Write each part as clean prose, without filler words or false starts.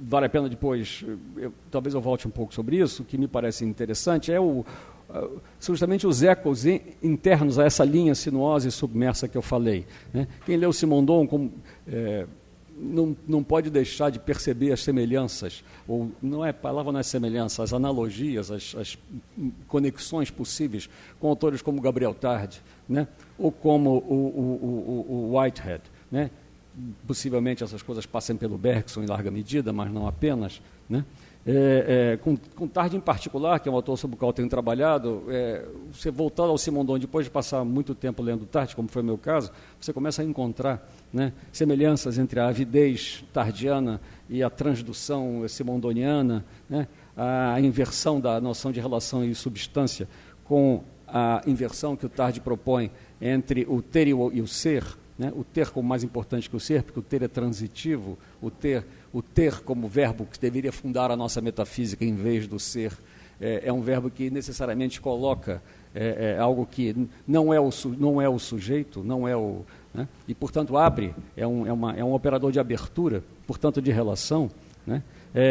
vale a pena depois, talvez eu volte um pouco sobre isso, o que me parece interessante são justamente os ecos internos a essa linha sinuosa e submersa que eu falei, né? Quem leu Simondon não pode deixar de perceber as semelhanças, ou a palavra não é semelhança, as analogias, as conexões possíveis com autores como Gabriel Tarde, né? Ou como o Whitehead, né? Possivelmente essas coisas passem pelo Bergson em larga medida, mas não apenas, né? Com Tarde em particular, que é um autor sobre o qual eu tenho trabalhado, você voltando ao Simondon, depois de passar muito tempo lendo Tarde, como foi o meu caso, você começa a encontrar, né, semelhanças entre a avidez tardiana e a transdução simondoniana, né, a inversão da noção de relação e substância com a inversão que o Tarde propõe entre o ter e o ser, né, o ter como mais importante que o ser, porque o ter é transitivo, o ter como verbo que deveria fundar a nossa metafísica em vez do ser, é um verbo que necessariamente coloca algo que não é o sujeito, não é o... Né, e, portanto, abre, é um operador de abertura, portanto, de relação, né?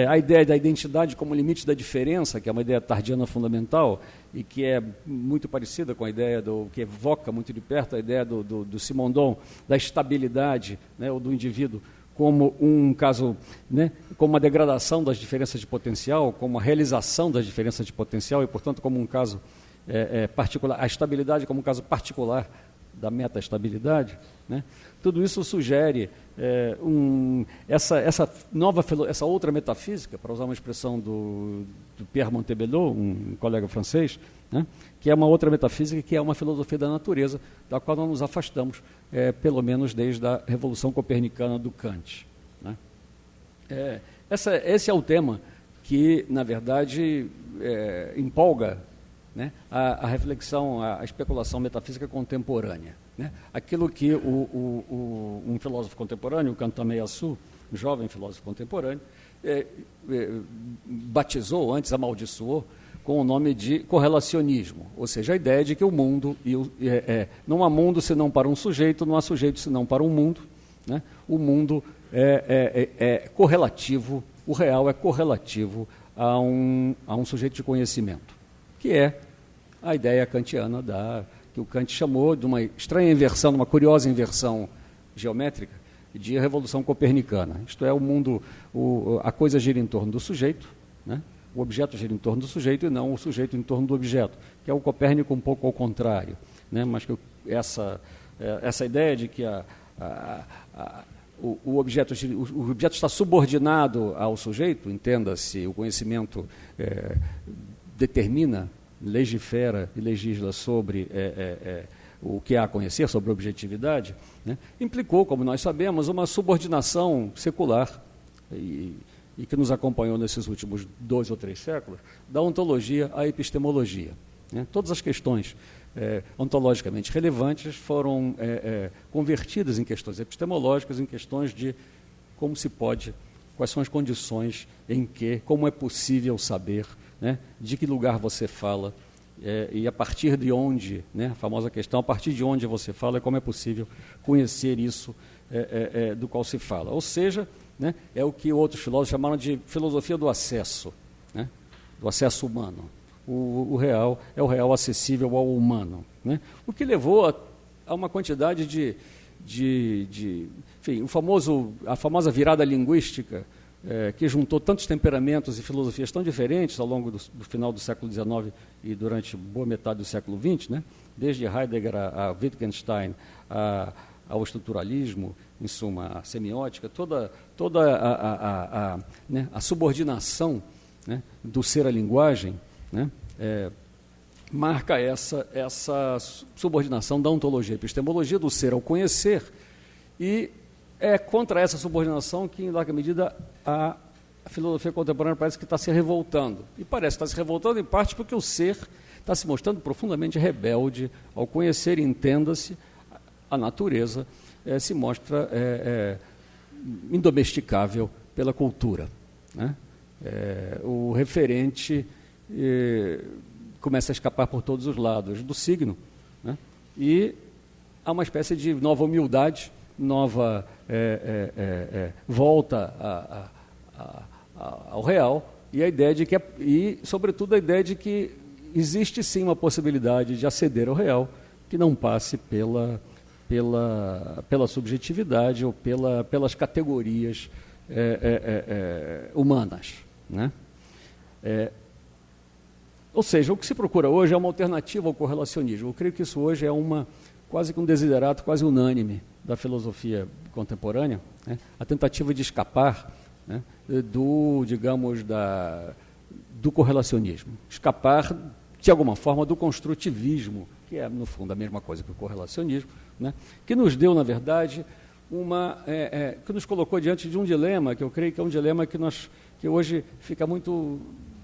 A ideia da identidade como limite da diferença, que é uma ideia tardiana fundamental e que é muito parecida com a ideia que evoca muito de perto a ideia do Simondon, da estabilidade, né, ou do indivíduo como um caso, né, como uma degradação das diferenças de potencial, como a realização das diferenças de potencial e, portanto, como um caso particular, a estabilidade como um caso particular da meta-estabilidade, né? Tudo isso sugere essa outra metafísica, para usar uma expressão do Pierre Montebellot, um colega francês, né? Que é uma outra metafísica, que é uma filosofia da natureza, da qual nós nos afastamos, pelo menos desde a Revolução Copernicana do Kant, né? Esse é o tema que, na verdade, empolga, né, a reflexão, a especulação metafísica contemporânea, né? Aquilo que um filósofo contemporâneo, o Kantameyasu, um jovem filósofo contemporâneo, batizou, antes amaldiçoou, com o nome de correlacionismo, ou seja, a ideia de que o mundo, não há mundo senão para um sujeito, não há sujeito senão para um mundo, né? O mundo é correlativo, o real é correlativo a um sujeito de conhecimento, que é a ideia kantiana que o Kant chamou de uma estranha inversão, uma curiosa inversão geométrica de revolução copernicana. Isto é, o mundo, a coisa gira em torno do sujeito, né? O objeto gira em torno do sujeito e não o sujeito em torno do objeto, que é o Copérnico um pouco ao contrário, né? Mas que essa ideia de que o objeto está subordinado ao sujeito, entenda-se, o conhecimento determina, legifera e legisla sobre o que há a conhecer, sobre a objetividade, né? Implicou, como nós sabemos, uma subordinação secular e que nos acompanhou nesses últimos 2 ou 3 séculos, da ontologia à epistemologia, né? Todas as questões ontologicamente relevantes foram convertidas em questões epistemológicas, em questões de como se pode, quais são as condições em que, como é possível saber, né, de que lugar você fala, e a partir de onde, né, a famosa questão, a partir de onde você fala, como é possível conhecer isso do qual se fala. Ou seja, né, é o que outros filósofos chamaram de filosofia do acesso, né, do acesso humano. O real é o real acessível ao humano, né? O que levou a uma quantidade enfim, a famosa virada linguística, que juntou tantos temperamentos e filosofias tão diferentes ao longo do final do século XIX e durante boa metade do século XX, né? Desde Heidegger a Wittgenstein, ao estruturalismo, em suma, a semiótica, toda né, a subordinação, né, do ser à linguagem, né, marca essa subordinação da ontologia e epistemologia do ser ao conhecer, e é contra essa subordinação que, em larga medida, a filosofia contemporânea parece que está se revoltando. E parece que está se revoltando, em parte, porque o ser está se mostrando profundamente rebelde ao conhecer, entenda-se, a natureza se mostra indomesticável pela cultura, né? O referente começa a escapar por todos os lados do signo, né? E há uma espécie de nova humildade, nova volta ao real, e a ideia de que e sobretudo a ideia de que existe sim uma possibilidade de aceder ao real que não passe pela subjetividade ou pelas categorias humanas, né? Ou seja, o que se procura hoje é uma alternativa ao correlacionismo. Eu creio que isso hoje é quase que um desiderato quase unânime da filosofia contemporânea, né? A tentativa de escapar, né, do correlacionismo, escapar de alguma forma do construtivismo, que é no fundo a mesma coisa que o correlacionismo, né, que nos deu, na verdade, que nos colocou diante de um dilema, que eu creio que é um dilema que hoje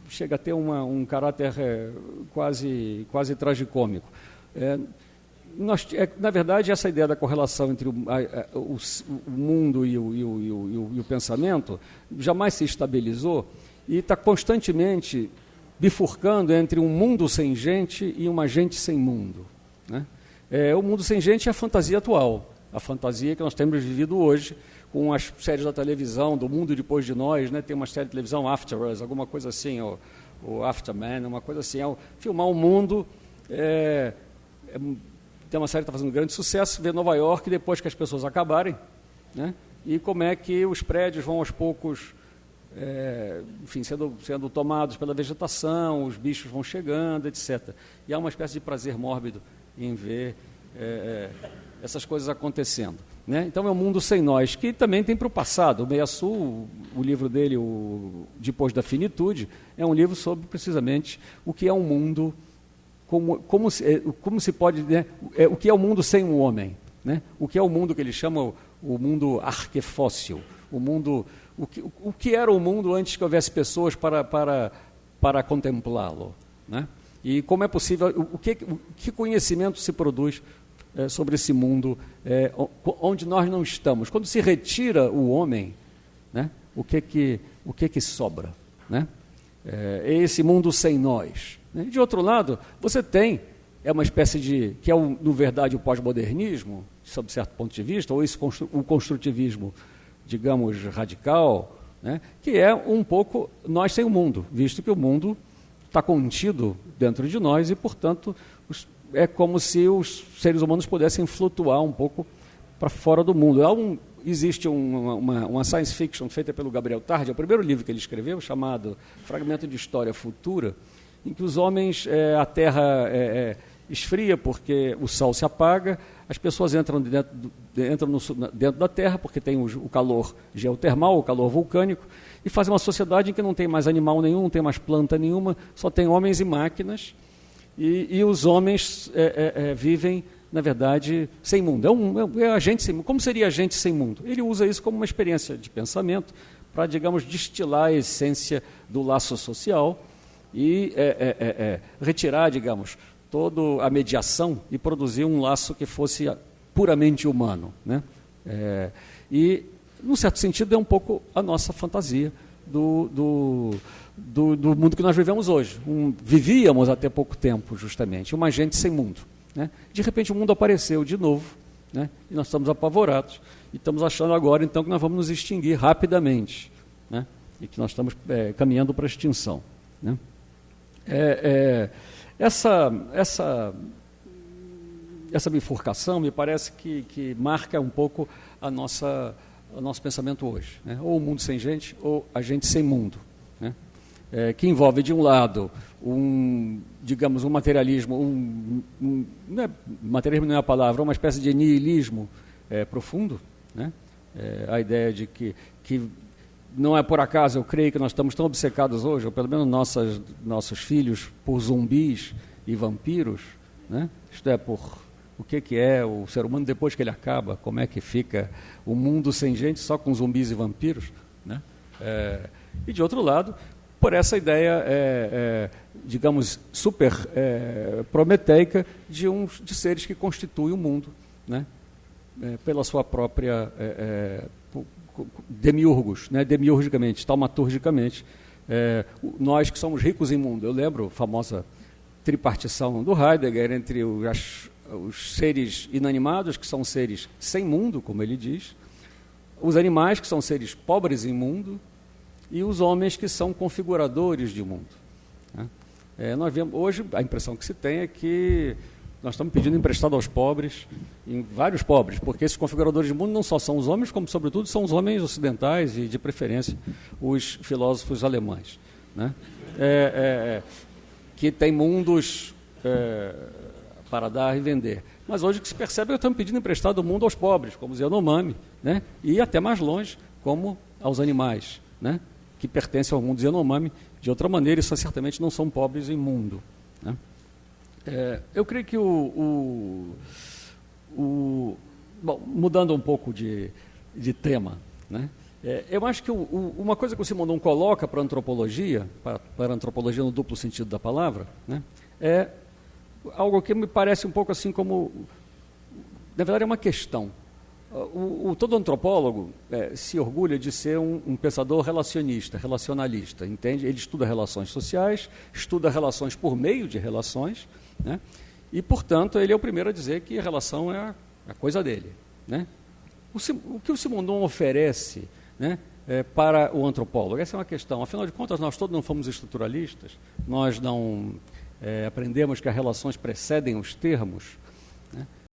chega a ter um caráter quase tragicômico. Na verdade, essa ideia da correlação entre o mundo e o pensamento jamais se estabilizou e está constantemente bifurcando entre um mundo sem gente e uma gente sem mundo, né? O mundo sem gente é a fantasia atual, a fantasia que nós temos vivido hoje, com as séries da televisão, do mundo depois de nós, né? Tem uma série de televisão, After Us, alguma coisa assim, o Afterman, uma coisa assim, filmar o mundo. Tem uma série que está fazendo um grande sucesso, ver Nova York depois que as pessoas acabarem, né? E como é que os prédios vão aos poucos, enfim, sendo tomados pela vegetação, os bichos vão chegando, etc. E há uma espécie de prazer mórbido em ver essas coisas acontecendo, né? Então é um mundo sem nós, que também tem para o passado. O Meia-Sul, o livro dele, Depois da Finitude, é um livro sobre precisamente o que é um mundo, como se pode, né, o que é o mundo sem um homem, né? O que é o mundo que ele chama o mundo arquefóssil, o que era o mundo antes que houvesse pessoas para contemplá-lo, né? E como é possível, que conhecimento se produz sobre esse mundo onde nós não estamos. Quando se retira o homem, né, o que sobra, né? É esse mundo sem nós. De outro lado, você tem uma espécie que é, na verdade, o pós-modernismo, sob certo ponto de vista, ou o construtivismo, digamos, radical, né, que é um pouco nós sem o mundo, visto que o mundo está contido dentro de nós e, portanto, é como se os seres humanos pudessem flutuar um pouco para fora do mundo. Existe uma science fiction feita pelo Gabriel Tardi, é o primeiro livro que ele escreveu, chamado Fragmento de História Futura, em que os homens, a Terra esfria porque o Sol se apaga, as pessoas entram dentro da Terra porque tem o calor geotermal, o calor vulcânico, e fazem uma sociedade em que não tem mais animal nenhum, não tem mais planta nenhuma, só tem homens e máquinas, e os homens vivem, na verdade, sem mundo. É a gente sem mundo. Como seria a gente sem mundo? Ele usa isso como uma experiência de pensamento para, digamos, destilar a essência do laço social e retirar, digamos, toda a mediação e produzir um laço que fosse puramente humano, né? E, num certo sentido, é um pouco a nossa fantasia do mundo que nós vivemos hoje. Vivíamos até pouco tempo, justamente, uma gente sem mundo, né? De repente o mundo apareceu de novo, né? E nós estamos apavorados e estamos achando agora, então, que nós vamos nos extinguir rapidamente, né? E que nós estamos caminhando para a extinção, né? Essa bifurcação me parece que marca um pouco o nosso pensamento hoje, né? Ou o mundo sem gente, ou a gente sem mundo, né? Que envolve, de um lado, digamos, um materialismo, materialismo não é a palavra, uma espécie de niilismo profundo, né? A ideia de que não é por acaso, eu creio que nós estamos tão obcecados hoje, ou pelo menos nossos filhos, por zumbis e vampiros, né? Isto é, por o que é o ser humano depois que ele acaba, como é que fica o mundo sem gente, só com zumbis e vampiros, né? E, de outro lado, por essa ideia, digamos, super prometeica de seres que constituem o mundo, né? Pela sua própria demiurgos, né? Demiurgicamente, taumaturgicamente. Nós que somos ricos em mundo. Eu lembro a famosa tripartição do Heidegger entre os seres inanimados, que são seres sem mundo, como ele diz, os animais, que são seres pobres em mundo, e os homens que são configuradores de mundo. Né? Nós vemos, hoje, a impressão que se tem é que nós estamos pedindo emprestado aos pobres, em vários pobres, porque esses configuradores de mundo não só são os homens, como, sobretudo, são os homens ocidentais e, de preferência, os filósofos alemães, né? Que têm mundos para dar e vender. Mas hoje o que se percebe é que estamos pedindo emprestado o mundo aos pobres, como os Yanomami, né? E até mais longe, como aos animais, né? Que pertencem ao mundo Yanomami. De outra maneira, isso certamente não são pobres em mundo, né? Eu creio que bom, mudando um pouco de tema, né? Eu acho que uma coisa que o Simondon coloca para a antropologia no duplo sentido da palavra, né, é algo que me parece um pouco assim como, na verdade, é uma questão. Todo antropólogo se orgulha de ser um pensador relacionalista, entende? Ele estuda relações sociais, estuda relações por meio de relações, né? E, portanto, ele é o primeiro a dizer que a relação é a coisa dele, né? O que o Simondon oferece, né, para o antropólogo? Essa é uma questão. Afinal de contas, nós todos não fomos estruturalistas, nós não aprendemos que as relações precedem os termos, né?